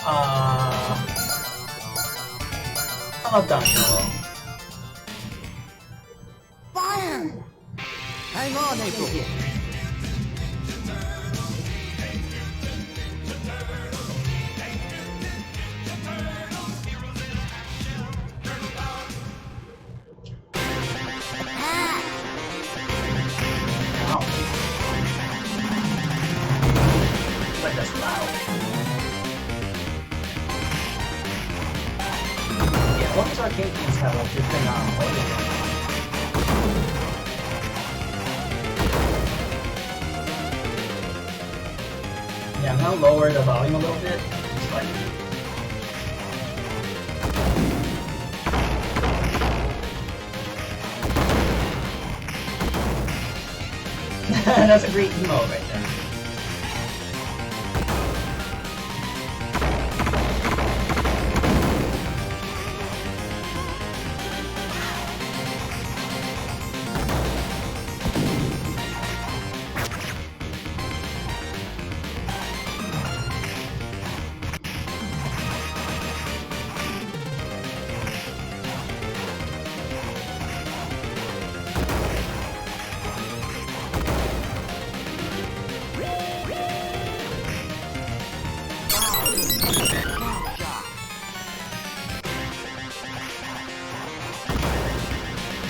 I love Donatello. Fire! Hang on, April. Like that's loud. Yeah, all these arcade games have like different audio. Yeah, I'm gonna lower the volume a little bit. Just like that's a great emo right there.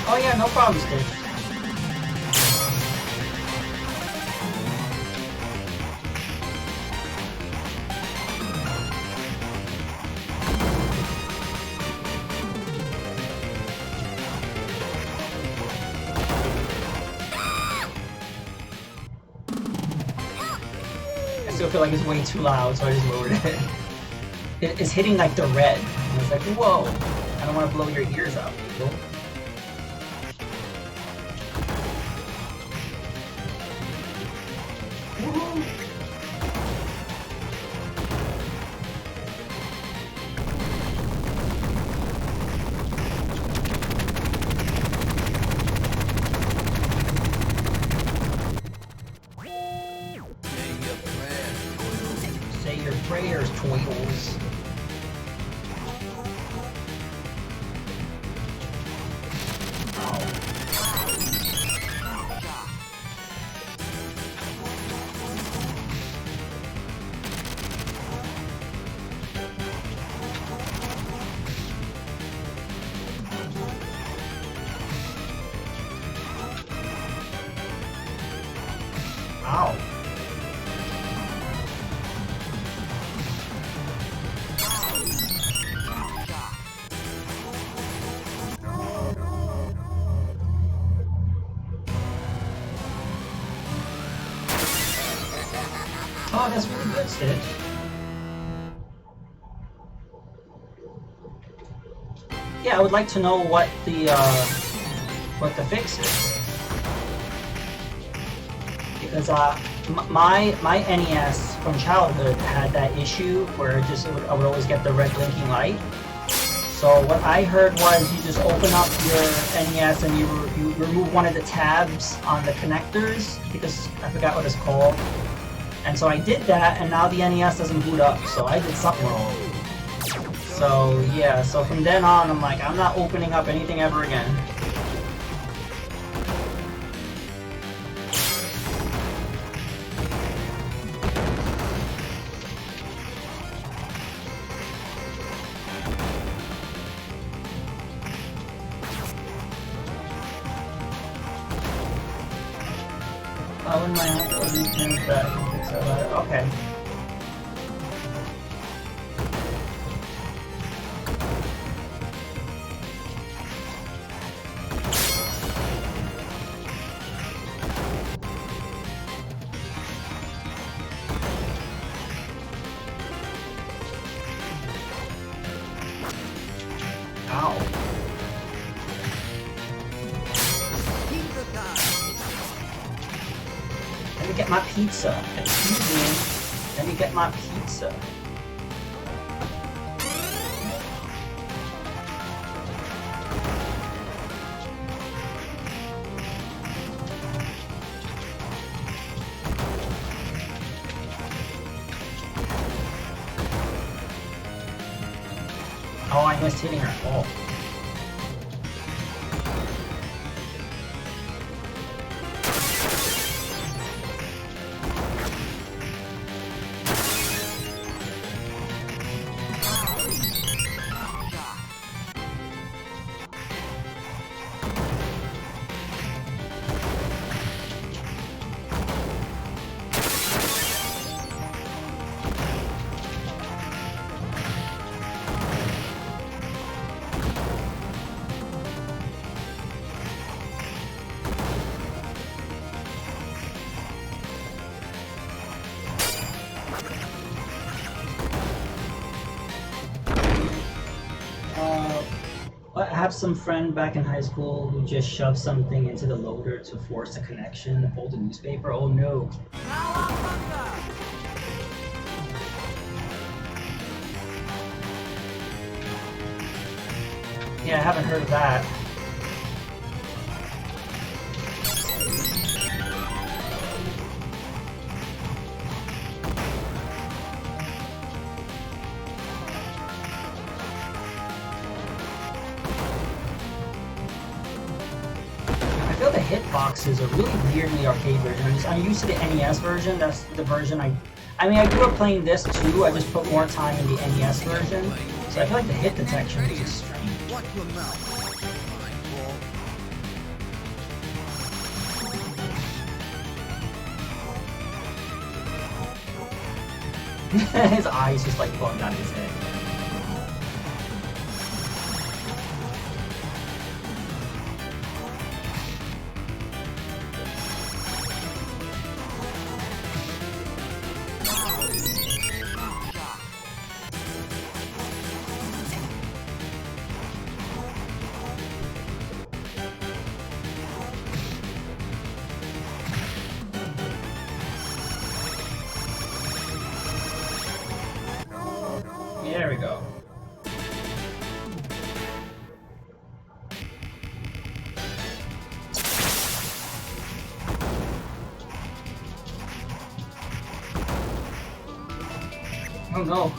Oh yeah, no problem, Stitch. I still feel like it's way too loud, so I just lowered it. It's hitting like the red. And it's like, whoa, I don't want to blow your ears out, people. Say your prayers, Twinkles. Ow. Oh, that's really good, Stitch. Yeah, I would like to know what the fix is. Because my NES from childhood had that issue where I would always get the red blinking light. So what I heard was you just open up your NES and you remove one of the tabs on the connectors, because I forgot what it's called. And so I did that, and now the NES doesn't boot up, so I did something wrong. So yeah, so from then on I'm like, I'm not opening up anything ever again. I wouldn't mind having to change that and fix that later. Okay. Ow. Let me get my pizza. Excuse me. Let me get my pizza. Oh, I missed hitting her. Oh. I have some friend back in high school who just shoved something into the loader to force a connection to pull the newspaper. Oh no. Yeah, I haven't heard of that. I feel the hitboxes are really weird in the arcade version. I'm used to the NES version. That's the version I mean, I grew up playing this too. I just put more time in the NES version. So I feel like the hit detection is just strange. Watch your mouth. His eyes just like bugged out of his head. There we go. Oh no.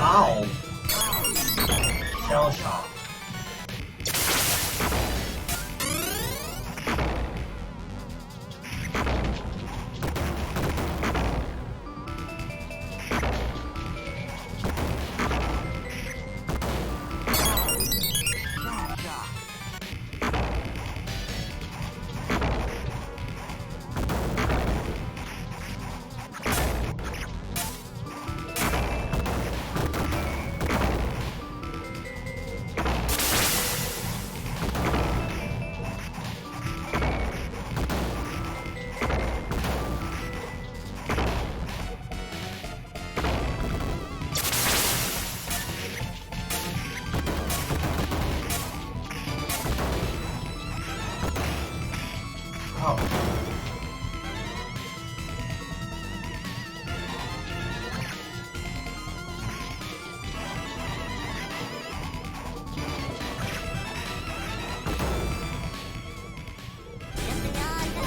Ow! Shell shock.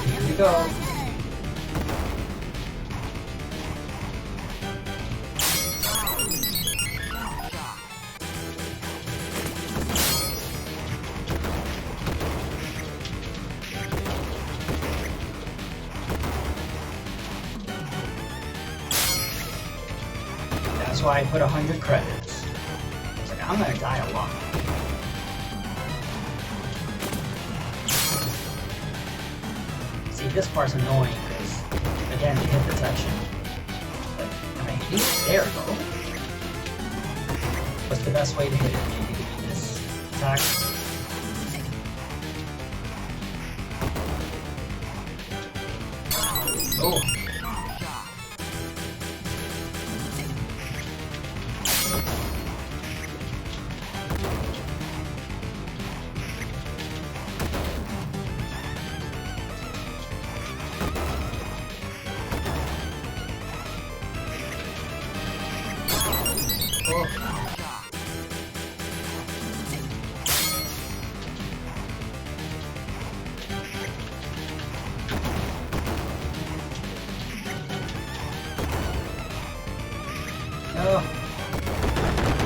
Here we go. That's why I put 100 credits. I'm gonna die a lot. See, this part's annoying because, again, the hit protection. But, am I hitting it? There we go. What's the best way to hit it? Maybe to do this attack. Oh.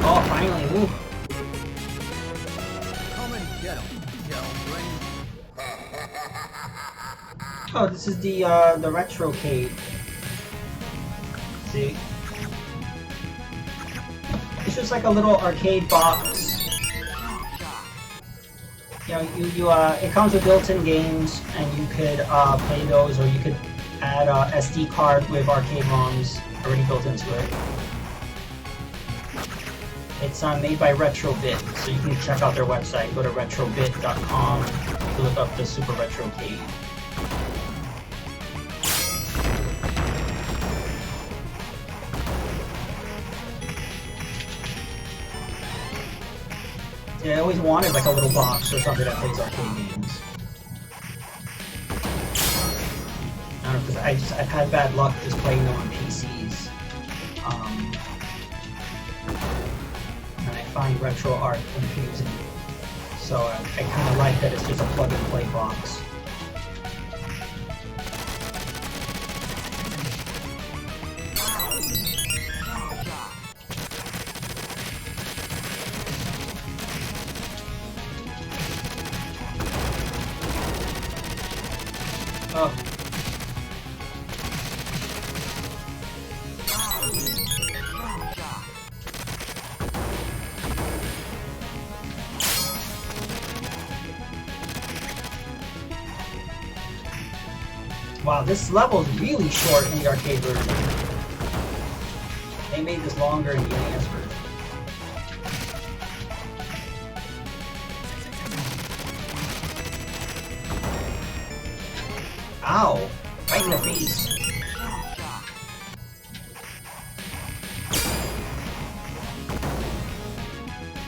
Oh, finally, woo. Come and get 'em, Gelbrain. Oh, this is the retrocade. See? It's just like a little arcade box. You know, it comes with built-in games, and you could play those, or you could add a SD card with arcade ROMs already built into it. It's made by Retrobit, so you can check out their website. Go to retrobit.com to look up the Super Retrocade. Yeah, I always wanted like a little box or something that plays arcade games. I don't know, because I've had bad luck just playing them on PCs. And I find retro art confusing. So I kind of like that it's just a plug-and-play box. Oh. Wow, this level is really short in the arcade version. They made this longer in the NES version. Ow! Right in the face.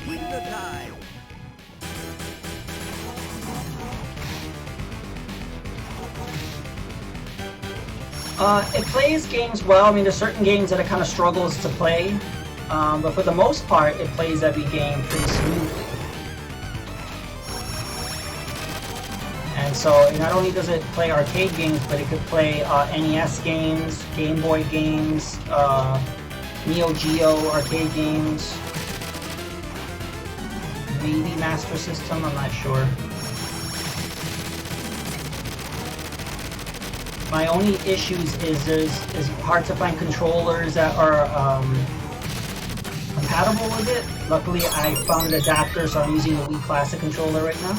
Win the time. It plays games well. I mean, there's certain games that it kind of struggles to play, but for the most part, it plays every game pretty smoothly. And so, not only does it play arcade games, but it could play NES games, Game Boy games, Neo Geo arcade games, maybe Master System, I'm not sure. My only issues is it's hard to find controllers that are compatible with it. Luckily, I found an adapter, so I'm using the Wii Classic controller right now.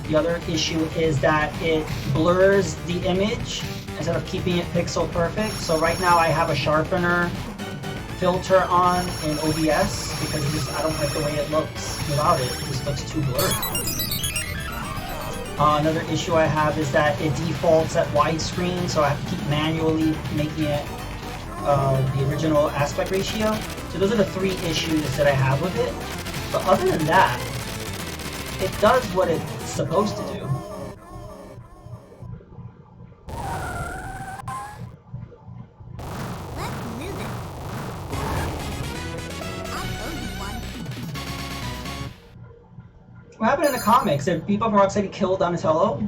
The other issue is that it blurs the image instead of keeping it pixel perfect. So right now I have a sharpener filter on in OBS because I don't like the way it looks without it. It just looks too blurry. Another issue I have is that it defaults at widescreen, so I have to keep manually making it the original aspect ratio. So those are the three issues that I have with it. But other than that, it does what it's supposed to do. Let's move it. I'll owe you one. What happened in the comics? Did Bebop and Rocksteady kill Donatello?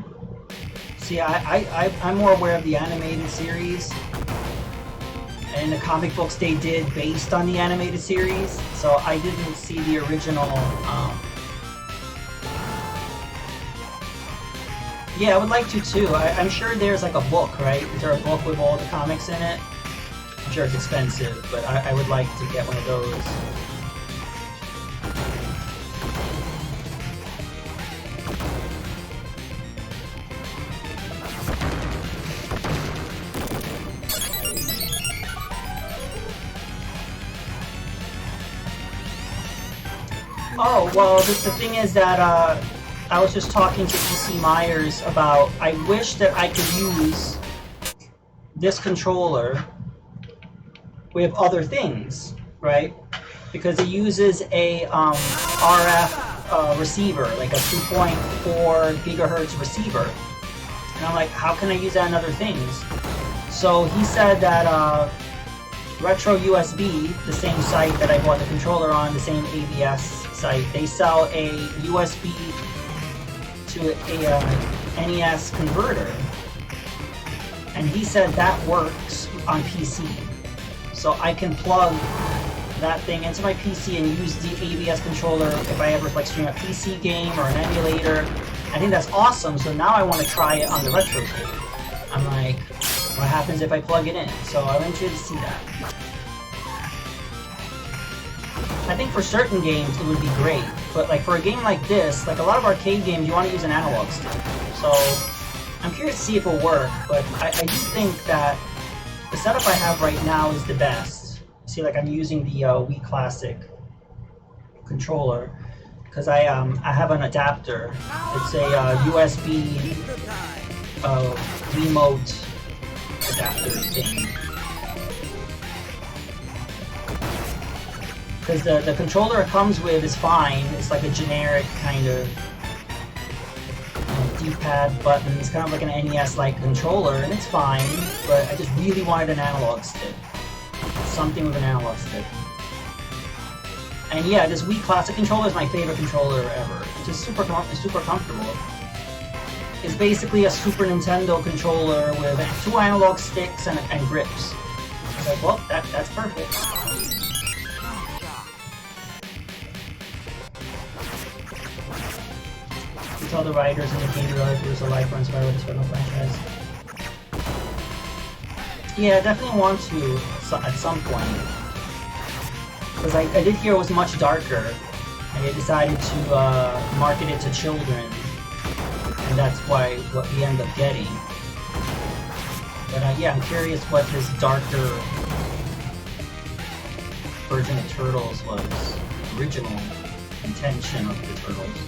See, I'm more aware of the animated series. And the comic books they did based on the animated series. So I didn't see the original. Yeah, I would like to too. I'm sure there's like a book, right? Is there a book with all the comics in it? I'm sure it's expensive, but I would like to get one of those. Oh, well, the thing is that I was just talking to EC Myers about, I wish that I could use this controller with other things, right? Because it uses a RF receiver, like a 2.4 gigahertz receiver. And I'm like, how can I use that in other things? So he said that Retro USB, the same site that I bought the controller on, the same ABS site, they sell a USB to a NES converter. And he said that works on PC. So I can plug that thing into my PC and use the ABS controller if I ever like stream a PC game or an emulator. I think that's awesome, so now I want to try it on the retro tape. I'm like, what happens if I plug it in? So I'm interested to see that. I think for certain games it would be great, but like for a game like this, like a lot of arcade games, you want to use an analog stick. So I'm curious to see if it'll work, but I do think that the setup I have right now is the best. See, like I'm using the Wii Classic controller because I have an adapter. It's a USB remote adapter thing. Because the controller it comes with is fine. It's like a generic kind of D-pad button. It's kind of like an NES-like controller, and it's fine. But I just really wanted an analog stick. Something with an analog stick. And yeah, this Wii Classic controller is my favorite controller ever. It's just super comfortable. It's basically a Super Nintendo controller with 2 analog sticks and grips. I was like, well, that's perfect. You tell the writers and the game developers there's a life for inspired with this final franchise. Yeah, I definitely want to at some point. Because I did hear it was much darker, and they decided to market it to children, and that's what we end up getting. But yeah, I'm curious what this darker version of Turtles was, the original intention of the Turtles.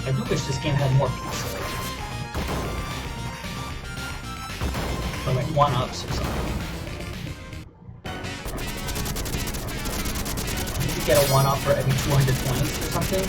I do wish this game had more pieces. Or like 1-ups or something. You could get a 1-up for every 200 points or something.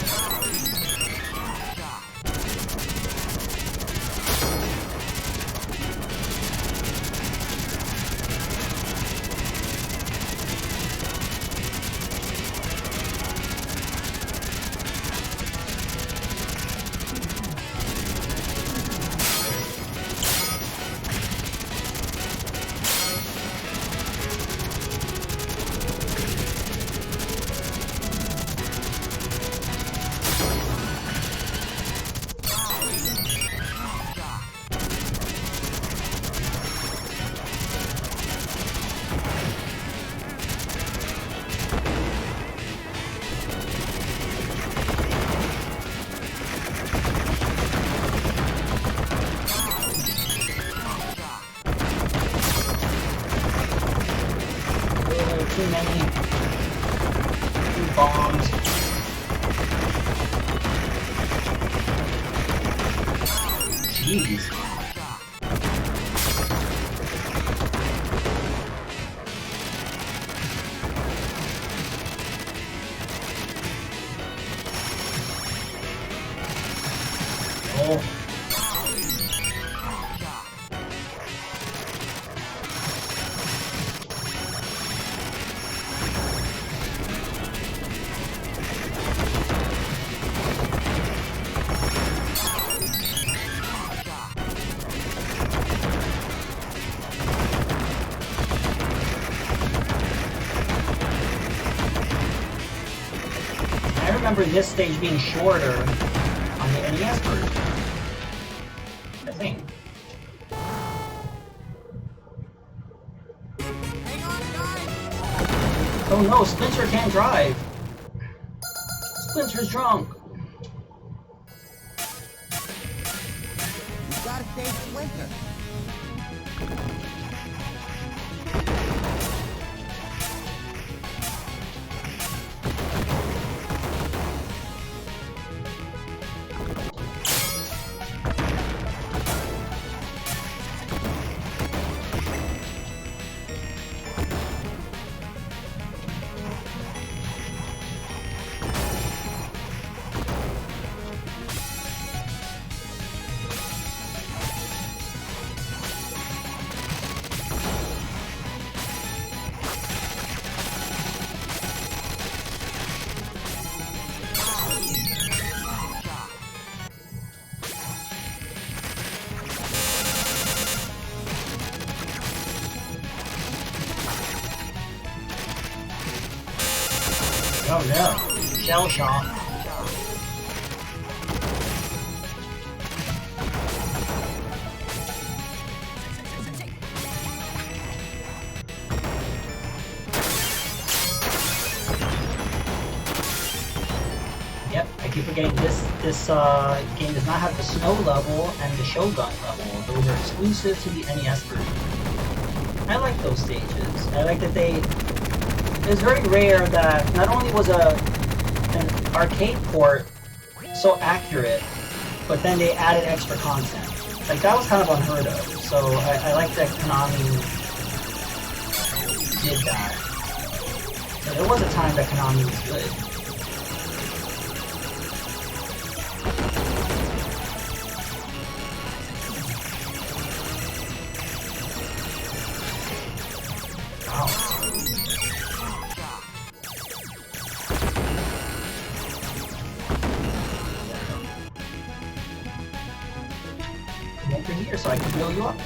Too many bombs. Jeez. Oh. I remember this stage being shorter on the NES version. I think. Hang on, guys! Oh no, Splinter can't drive. Splinter's drunk. You gotta save Splinter. Oh no, shell shock. Yep, I keep forgetting this game does not have the snow level and the Shogun level. Those are exclusive to the NES version. I like those stages. I like that it's very rare that not only was an arcade port so accurate, but then they added extra content. Like, that was kind of unheard of. So I like that Konami did that. So there was a time that Konami was good. Wow. Over here so I can blow you up.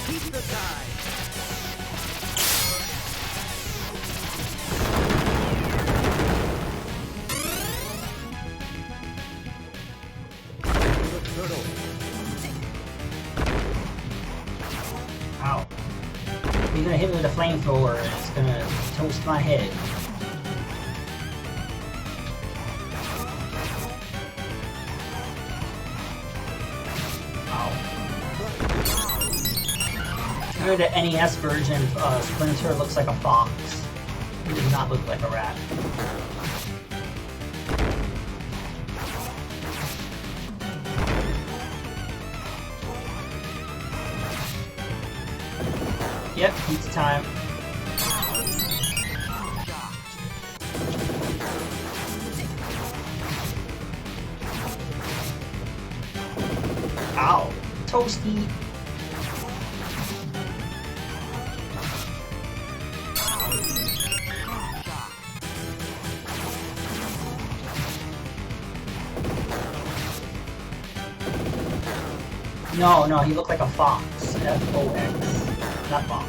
Keep the time. The turtle. Ow. He's gonna hit me with a flamethrower and it's gonna toast my head. Remember the NES version, Splinter looks like a fox. He does not look like a rat. Yep, pizza time. Ow! Toasty! No, he looked like a fox. F-O-X. Not fox.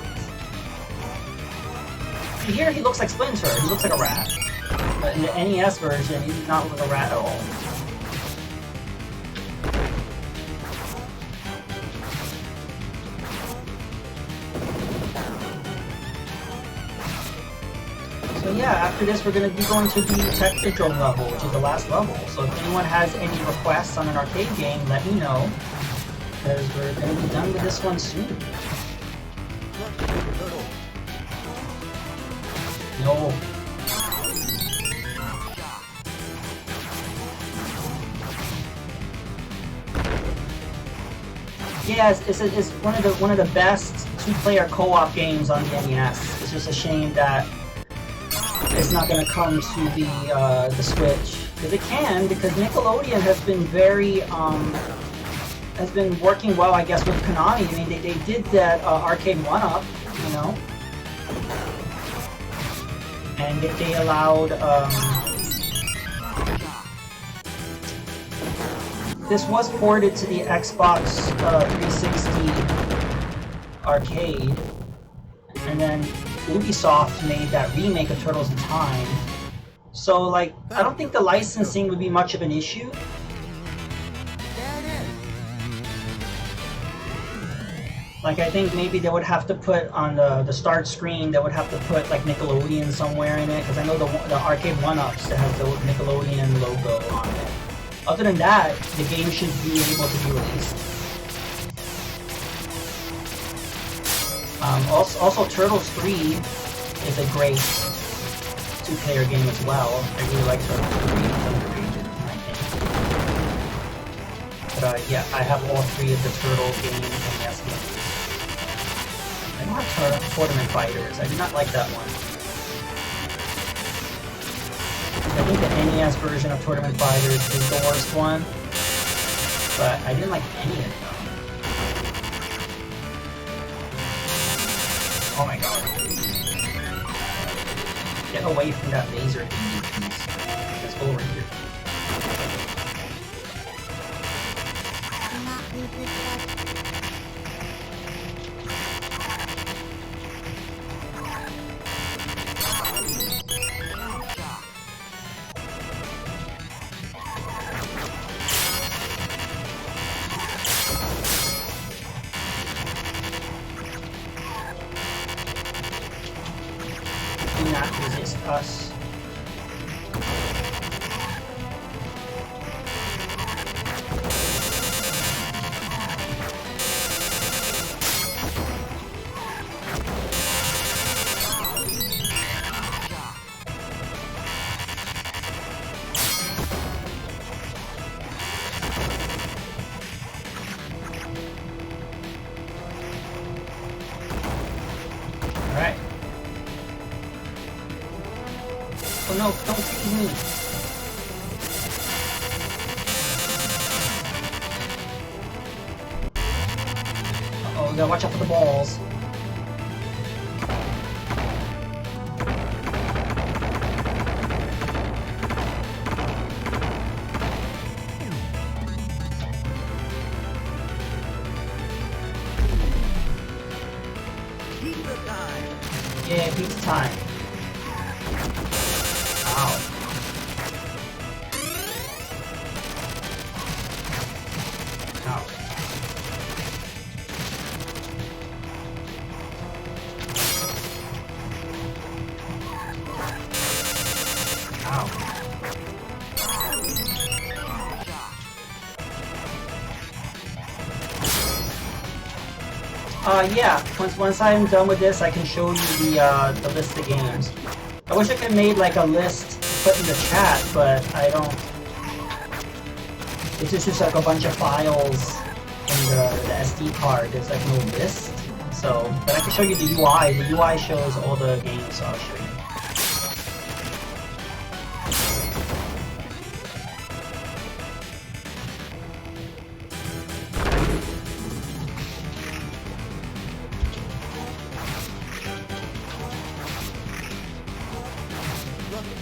See, here he looks like Splinter. He looks like a rat. But in the NES version, he does not look like a rat at all. So yeah, after this we're going to be going to the Technodrome level, which is the last level. So if anyone has any requests on an arcade game, let me know. Because we're going to be done with this one soon. No. Yeah, it's one of the best two-player co-op games on the NES. It's just a shame that it's not going to come to the Switch. Because it can, because Nickelodeon has been very has been working well, I guess, with Konami. I mean, they did that arcade 1UP, you know, and they allowed this was ported to the Xbox 360 arcade, and then Ubisoft made that remake of Turtles in Time. So, like, I don't think the licensing would be much of an issue. There it is. Like, I think maybe they would have to put on the start screen, they would have to put, like, Nickelodeon somewhere in it, because I know the arcade 1UPs that has the Nickelodeon logo on it. Other than that, the game should be able to be released. Also, Turtles 3 is a great two-player game as well. I really like Turtles 3. It's underrated, in my opinion. But yeah, I have all three of the Turtle game NES games. I don't have Tournament Fighters. I do not like that one. I think the NES version of Tournament Fighters is the worst one, but I didn't like any of them. Oh my god. Get away from that laser thingy, please. Let's go over here. Do not resist us. Alright. Oh no, don't freeze me. Uh-oh, we gotta watch out for the balls. Pizza time. Yeah, pizza time. Ow. Ow. Ow. Yeah. Once I'm done with this, I can show you the list of games. I wish I could have made like a list to put in the chat, but I don't. It's just like a bunch of files in the SD card. There's like no list. So, but I can show you the UI. The UI shows all the games, so I'll show you.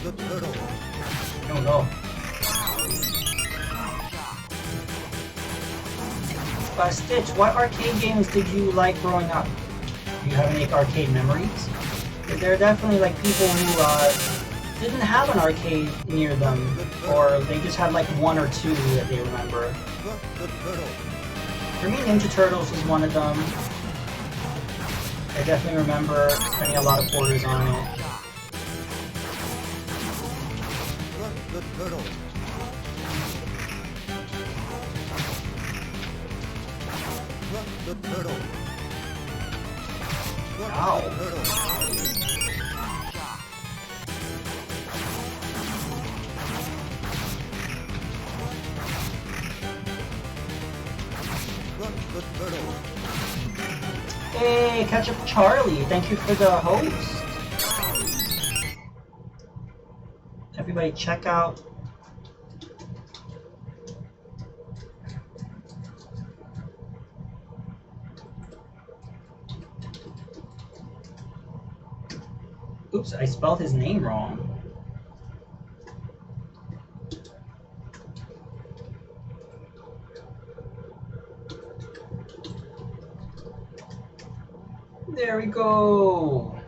The turtle. Oh no. Stitch, what arcade games did you like growing up? Do you have any arcade memories? There are definitely like people who didn't have an arcade near them, or they just had like one or two that they remember. The turtle. For me, Ninja Turtles was one of them. I definitely remember spending a lot of quarters on it. The turtle. The turtle. Ow. The turtle. The turtle. Hey, Catch Up Charlie, thank you for the host. Everybody check out Whoops, I spelled his name wrong. There we go.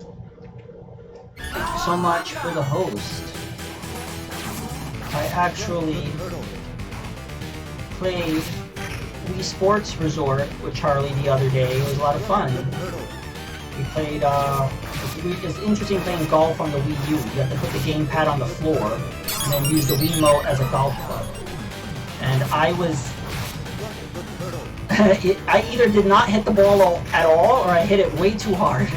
Thank you so much for the host. I actually played Wii Sports Resort with Charlie the other day. It was a lot of fun. We played, it's interesting playing golf on the Wii U. You have to put the gamepad on the floor and then use the Wiimote as a golf club. And I was... I either did not hit the ball at all or I hit it way too hard.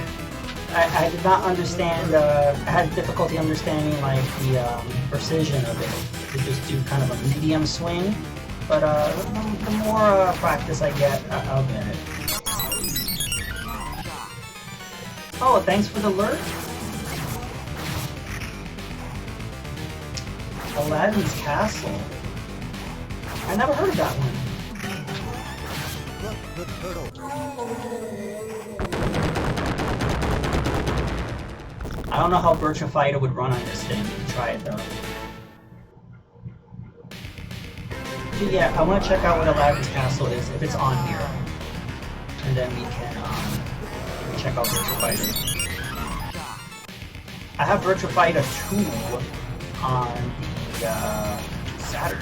I did not understand, I had difficulty understanding like the precision of it. To just do kind of a medium swing. But the more practice I get, I'll get it. Oh, thanks for the alert. Aladdin's Castle. I never heard of that one. The turtle. I don't know how Virtua Fighter would run on this thing. Try it though. But yeah, I want to check out what Aladdin's Castle is, if it's on here. And then we can check out Virtua Fighter. I have Virtua Fighter 2 on the Saturn.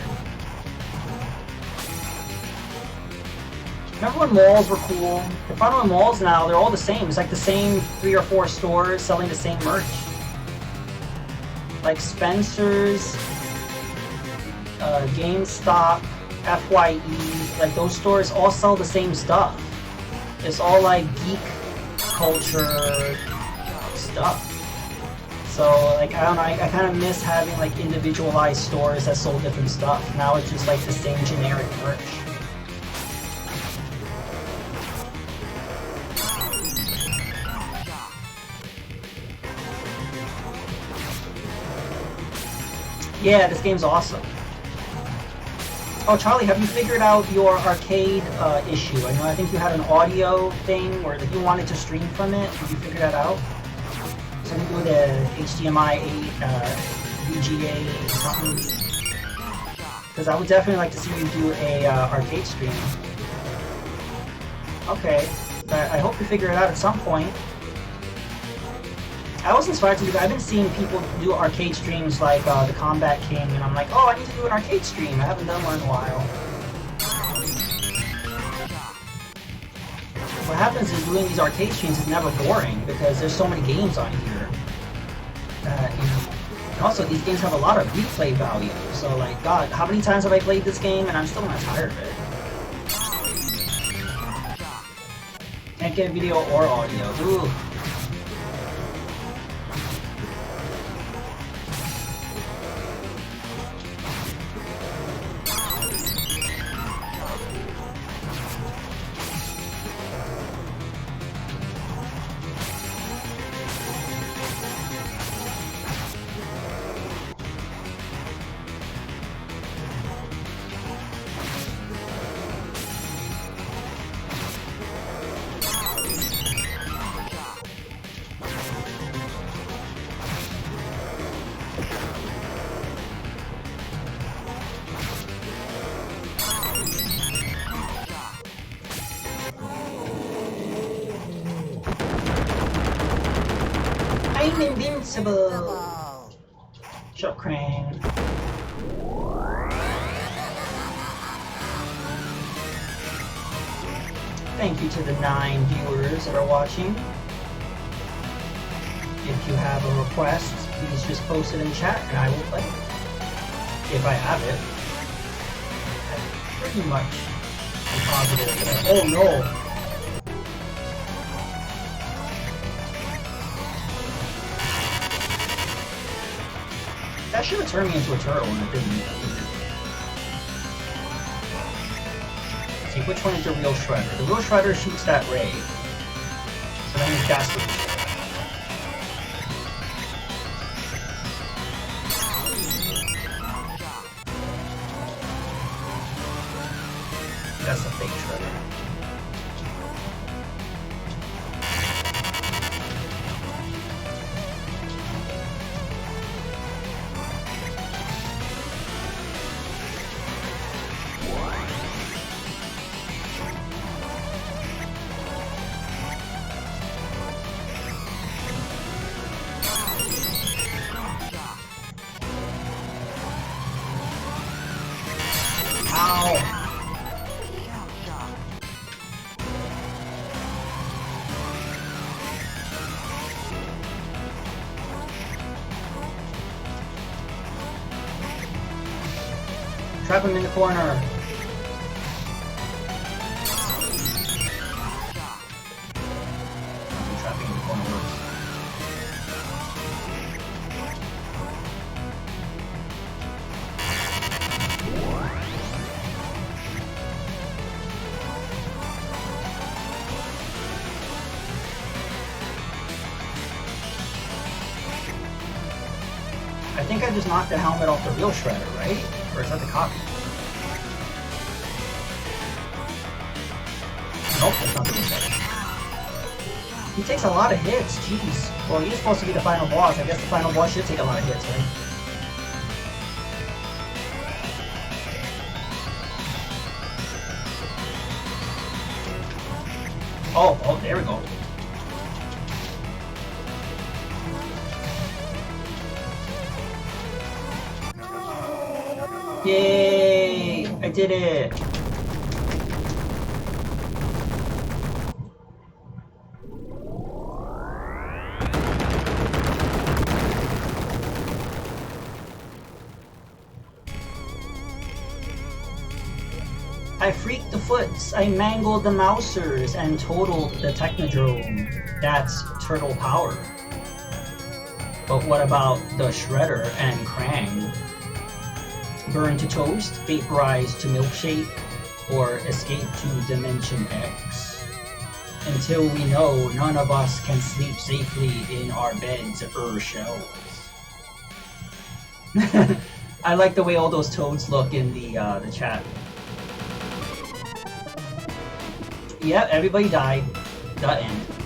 Remember when malls were cool? The problem with malls now, they're all the same. It's like the same 3 or 4 stores selling the same merch. Like Spencer's, GameStop, FYE, like those stores all sell the same stuff. It's all like geek culture stuff. So like, I don't know, I kind of miss having like individualized stores that sold different stuff. Now it's just like the same generic merch. Yeah, this game's awesome. Oh, Charlie, have you figured out your arcade issue? I think you had an audio thing where you wanted to stream from it. Did you figure that out? Something with a HDMI 8, VGA, something? Because I would definitely like to see you do a arcade stream. Okay, I hope you figure it out at some point. I was inspired to do that. I've been seeing people do arcade streams like the Combat King, and I'm like, oh, I need to do an arcade stream. I haven't done one in a while. What happens is doing these arcade streams is never boring because there's so many games on here. And also, these games have a lot of replay value. So, like, God, how many times have I played this game and I'm still not tired of it? Can't get video or audio. Ooh. I'm invincible! Shut up, Crane. Thank you to the 9 viewers that are watching. If you have a request, please just post it in chat and I will play it. If I have it. I'm pretty much positive that oh no! That should have turned me into a turtle and it didn't. Let's see, which one is the real Shredder? The real Shredder shoots that ray. So that means that's the real Shredder. That's a fake Shredder. Ow! Trap him in the corner. Trapping in the corner works. I think I just knocked the helmet off the real Shredder, right? Or is that the copy? Nope, that's not the real Shredder. He takes a lot of hits, jeez. Well, he's supposed to be the final boss. I guess the final boss should take a lot of hits, right? Oh, there we go. Yay! I did it! I freaked the foots, I mangled the mousers, and totaled the Technodrome. That's turtle power. But what about the Shredder and Krang? Burn to toast, vaporize to milkshake, or escape to Dimension X. Until we know, none of us can sleep safely in our beds or shells. I like the way all those toads look in the chat. Yep, everybody died. The end.